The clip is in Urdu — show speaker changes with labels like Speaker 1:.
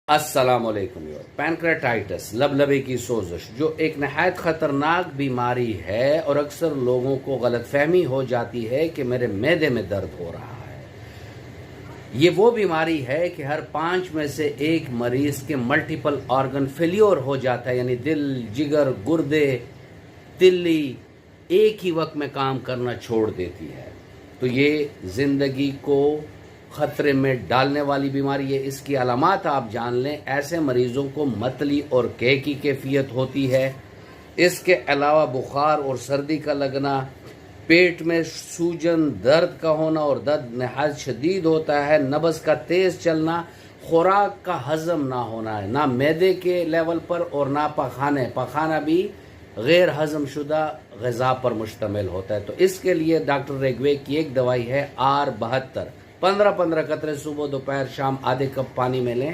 Speaker 1: السلام علیکم یور پینکریٹائٹس لبلبے کی سوزش جو ایک نہایت خطرناک بیماری ہے اور اکثر لوگوں کو غلط فہمی ہو جاتی ہے کہ میرے معدے میں درد ہو رہا ہے۔ یہ وہ بیماری ہے کہ ہر 5 میں سے ایک مریض کے ملٹیپل آرگن فیلیور ہو جاتا ہے، یعنی دل، جگر، گردے، تلی ایک ہی وقت میں کام کرنا چھوڑ دیتی ہے۔ تو یہ زندگی کو خطرے میں ڈالنے والی بیماری ہے۔ اس کی علامات آپ جان لیں، ایسے مریضوں کو متلی اور قے کی کیفیت ہوتی ہے۔ اس کے علاوہ بخار اور سردی کا لگنا، پیٹ میں سوجن، درد کا ہونا اور درد نہایت شدید ہوتا ہے، نبض کا تیز چلنا، خوراک کا ہضم نہ ہونا ہے، نہ معدے کے لیول پر اور نہ پخانہ بھی غیر ہضم شدہ غذا پر مشتمل ہوتا ہے۔ تو اس کے لیے ڈاکٹر ریگوے کی ایک دوائی ہے R72، 15 قطرے صبح، دوپہر، شام آدھے کپ پانی میں لیں،